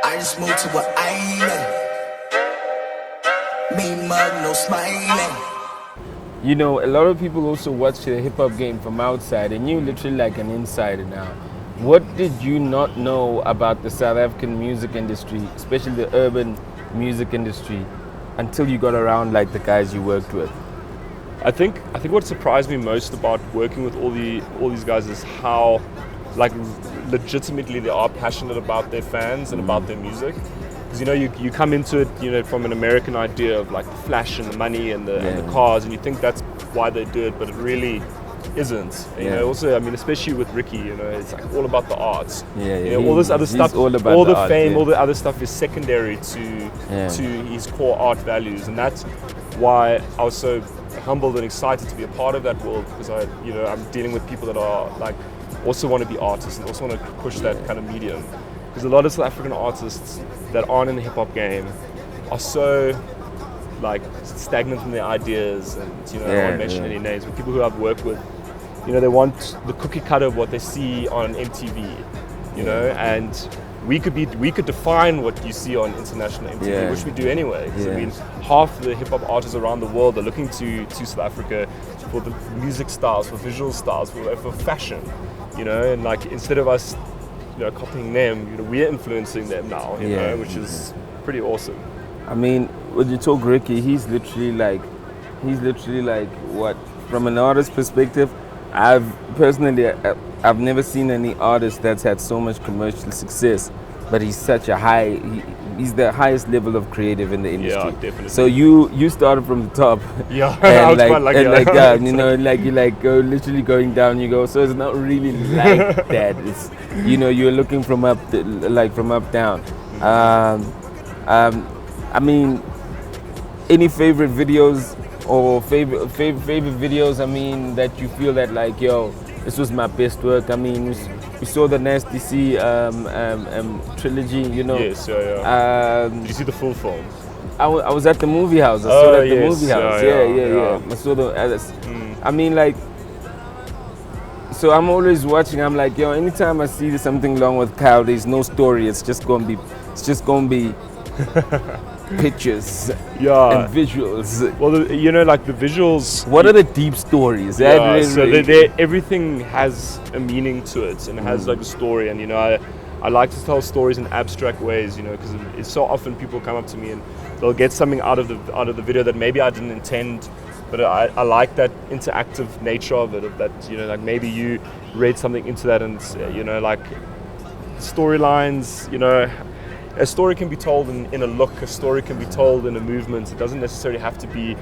I just moved to an island. Me mug, no smiling. You know, a lot of people also watch the hip-hop game from outside, and you literally like an insider now. What did you not know about the South African music industry, especially the urban music industry, until you got around like the guys you worked with? I think what surprised me most about working with all these guys is how like legitimately they are passionate about their fans and about their music. Because you come into it from an American idea of like the flash and the money and the cars, and you think that's why they do it, but it really isn't. Also, I mean, especially with Riky, it's like all about the arts. All this other stuff, all the fame, all the other stuff is secondary to his core art values, and that's why I was so humbled and excited to be a part of that world, because I'm dealing with people that are like also want to be artists and also want to push that kind of medium. Because a lot of South African artists that aren't in the hip hop game are so like stagnant in their ideas, and I won't mention any names, but people who I've worked with, they want the cookie cutter of what they see on MTV, and we could define what you see on international MTV, which we do anyway. Because I mean, half the hip hop artists around the world are looking to South Africa for the music styles, for visual styles, for fashion, and like instead of us copying them, we're influencing them now, which is pretty awesome. I mean, when you talk Riky, he's literally like what, from an artist perspective, I've never seen any artist that's had so much commercial success, but he's such a he's the highest level of creative in the industry. Yeah, definitely. So you started from the top. Yeah, and I was quite lucky. Like you literally going down. You go. So it's not really like that. It's you're looking from up down. I mean, any favorite videos or favorite videos? I mean, that you feel that like, yo, this was my best work. I mean, we saw the Nasty C trilogy, Yes, did you see the full film? I was at the movie house. I saw it at the movie house. Yeah. I saw the. I mean, like. So I'm always watching. I'm like, yo, anytime I see something wrong with Kyle, there's no story. It's just gonna be pictures and visuals. Well, like the visuals. What are the deep stories? Everything has a meaning to it, and it has like a story. And I like to tell stories in abstract ways. Because it's so often people come up to me and they'll get something out of the video that maybe I didn't intend. But I like that interactive nature of it. Of that, like maybe you read something into that, and like storylines. A story can be told in a look. A story can be told in a movement. It doesn't necessarily have to be,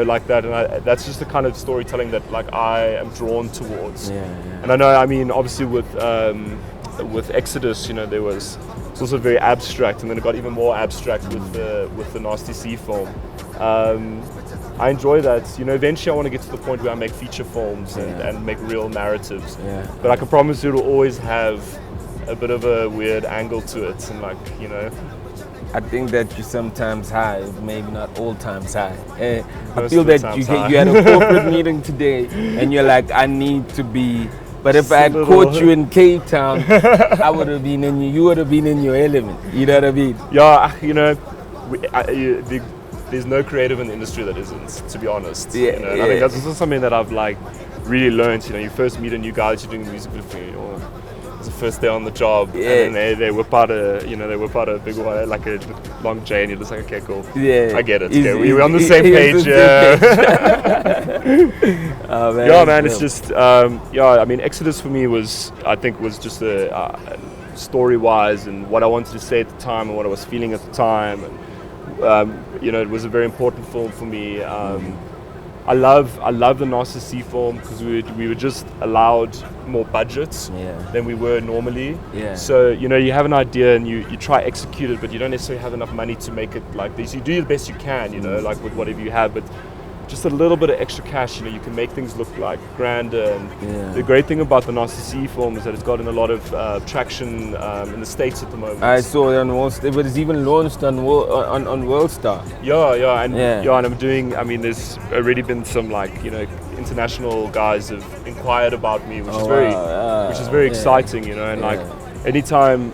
like that. And that's just the kind of storytelling that like I am drawn towards. And I know, I mean, obviously with Exodus, it's also very abstract, and then it got even more abstract with the Nasty C film. I enjoy that. Eventually I want to get to the point where I make feature films and make real narratives. But I can promise you it'll always have a bit of a weird angle to it, and like, I think that you're sometimes high, maybe not all times high. I feel that you had a corporate meeting today, and you're like, I need to be. But if I had caught you in Cape Town, I would have been you would have been in your element. You know what I mean? Yeah, there's no creative in the industry that isn't, to be honest. I think that's also something that I've like really learned. You first meet a new guy that you're doing music with, it's the first day on the job, and then they whip out a big one, like a long J, and you're just like, okay, cool. I get it. We're on the same page. Oh, man, man, it's just I mean, Exodus for me was just a story-wise, and what I wanted to say at the time, and what I was feeling at the time, and it was a very important film for me. I love the Nasty C film because we were just allowed more budgets than we were normally. So you have an idea and you try execute it, but you don't necessarily have enough money to make it like this. You do the best you can, like with whatever you have, but just a little bit of extra cash, you can make things look like grander. And the great thing about the Nasty C film is that it's gotten a lot of traction in the States at the moment. I saw it on Worldstar, but it's even launched on Worldstar. And I'm doing. I mean, there's already been some like international guys have inquired about me, which is very exciting. And like anytime.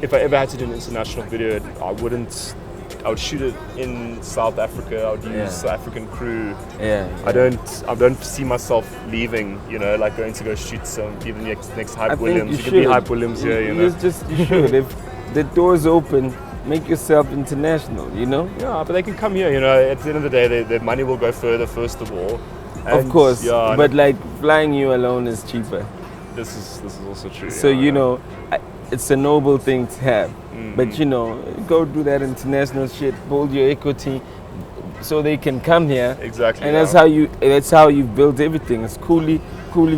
if I ever had to do an international video, I would shoot it in South Africa. I would use African crew. I don't see myself leaving, like going to go shoot be the next Hype Williams. You could be Hype Williams here, You should. If the door's open, make yourself international, Yeah, but they can come here, at the end of the day, their money will go further, first of all. And of course, but like flying you alone is cheaper. This is also true. So, it's a noble thing to have. But, go do that international shit, build your equity so they can come here. Exactly. And that's how you build everything. It's Cooley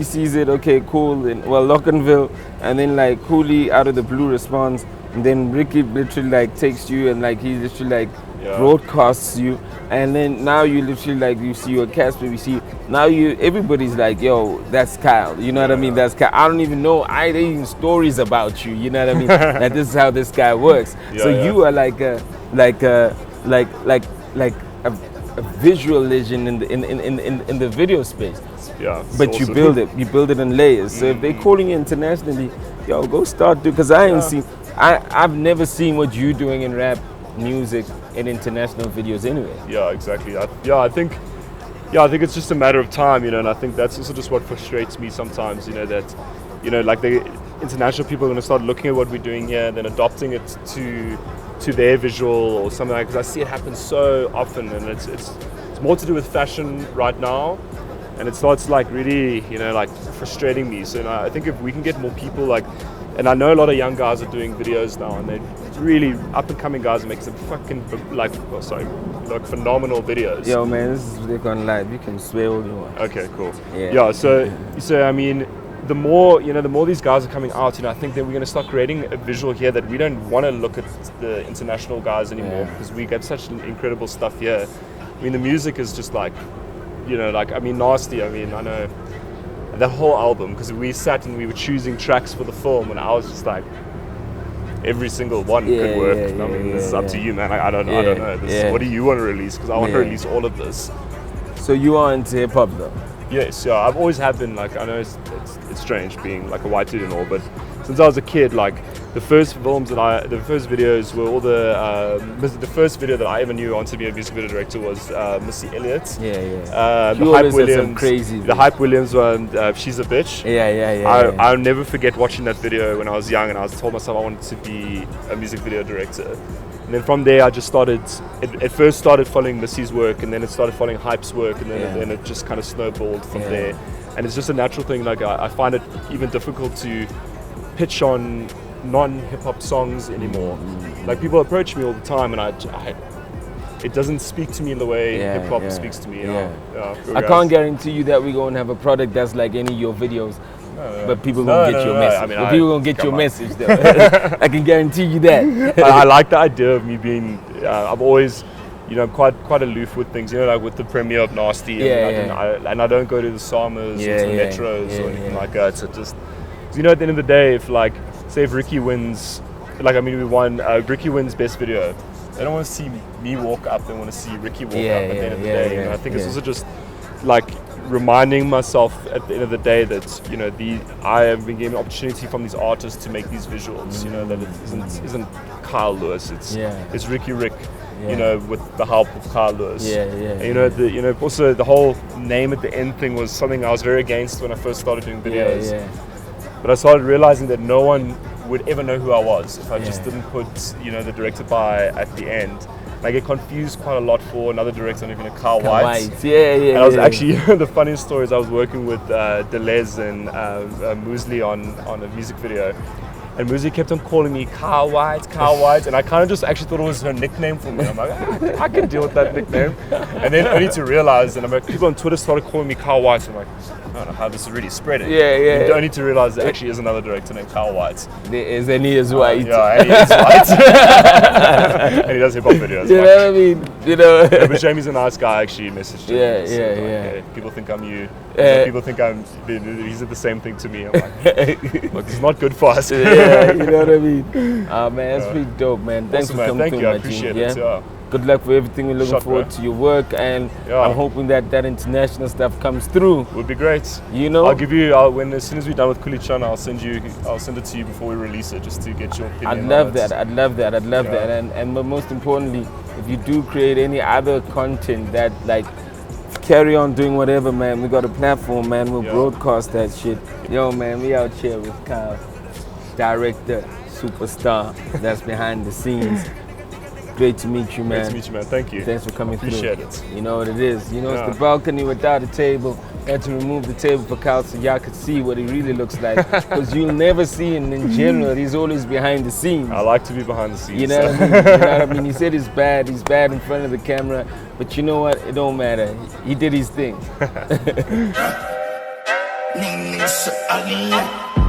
sees it, okay, cool. And, Lockenville, and then like Cooley out of the blue responds. And then Ricky literally takes you and he literally broadcasts you, and then now you literally you see your Casper, you see now everybody's yo, that's Kyle, you know what I mean? That's Kyle. I don't even know there even stories about you, you know what I mean? That this is how this guy works. You are like a visual legend in the video space. Yeah, but you build it in layers. So if they're calling you internationally, go start because I've never seen what you're doing in rap music in international videos anyway. Yeah, exactly. I think it's just a matter of time, and I think that's also just what frustrates me sometimes, that, the international people are going to start looking at what we're doing here and then adopting it to their visual or something because I see it happen so often, and it's more to do with fashion right now, and it starts really, frustrating me. So I think if we can get more people and I know a lot of young guys are doing videos now, and they're really up and coming guys make some fucking phenomenal videos. Yo man, this is Rick on live. You can swear all you want. Okay, cool. Yeah. So I mean, the more these guys are coming out, I think that we're going to start creating a visual here that we don't want to look at the international guys anymore because we get such incredible stuff here. I mean, the music is just Nasty. I mean, I know. That whole album, because we sat and we were choosing tracks for the film, and I was just every single one could work. This is up to you, man. I don't know. What do you want to release? Because I want to release all of this. So you are into hip hop though? Yes, yeah. I've always have been. I know it's strange being a white dude and all, but since I was a kid, the first videos were all the first video that I ever knew on to be a music video director was Missy Elliott. The Hype Williams, crazy. The Hype Williams one, She's a Bitch. I'll never forget watching that video when I was young, and I told myself I wanted to be a music video director. And then from there, I just started. It first started following Missy's work, and then it started following Hype's work, and then it just kind of snowballed from there. And it's just a natural thing. I find it even difficult to pitch on non-hip-hop songs anymore. People approach me all the time, and it doesn't speak to me in the way hip-hop speaks to me. I can't guarantee you that we're going to have a product that's like any of your videos. But people gonna get your message. People gonna get your message though. I can guarantee you that. I like the idea of me being. I've always, quite aloof with things. With the premiere of Nasty, and I don't go to the Samas or the Metros or anything like that. So just, at the end of the day, if say if Ricky wins, we won. Ricky wins best video. They don't want to see me walk up. They want to see Ricky walk up at the end of the day. I think it's also just reminding myself at the end of the day that I have been given an opportunity from these artists to make these visuals. That it isn't Kyle Lewis. It's Riky Rick. With the help of Kyle Lewis. And, also the whole name at the end thing was something I was very against when I first started doing videos. But I started realizing that no one would ever know who I was if I just didn't put the director by at the end. And I get confused quite a lot for another director, not even a Kyle White. And I was actually, the funniest story is I was working with Deleuze and Muesli on a music video. And Muesli kept on calling me Kyle White, and I kind of just actually thought it was her nickname for me. I'm like, I can deal with that nickname. And then only to realize, and people on Twitter started calling me Kyle White, so I'm like, I don't know how this is really spreading. You only to realize there actually is another director named Kyle White. There is, and he is white. And he is white. And he does hip hop videos. You know what I mean? But Jamie's a nice guy, actually messaged him. Hey, people think I'm you. People think he said the same thing to me. I'm like, look, it's not good for us. You know what I mean? Man, that's pretty dope, man. Thanks for coming through, Thank you, I appreciate it. Good luck for everything. We're looking Shot, forward bro. to your work, and Yeah. I'm hoping that international stuff comes through. Would be great. You know, I'll give you as soon as we're done with Kulichana, I'll send it to you before we release it, just to get your opinion. I'd love on it. that. I'd love that. I'd love Yeah. that. And most importantly, if you do create any other content that like, carry on doing whatever, man. We got a platform, man. We'll Yeah. broadcast that shit. Yo, man, we out here with Kyle, director, superstar that's behind the scenes. Great to meet you, man. Great to meet you, man. Thank you. Thanks for coming Appreciate through. it. You know what it is. You know, Yeah. it's the balcony without a table. Had to remove the table for Kyle so y'all could see what he really looks like. Because you'll never see him in general. He's always behind the scenes. I like to be behind the scenes. You know what I mean? You know what I mean? He said he's bad in front of the camera. But you know what? It don't matter. He did his thing. Name is ugly.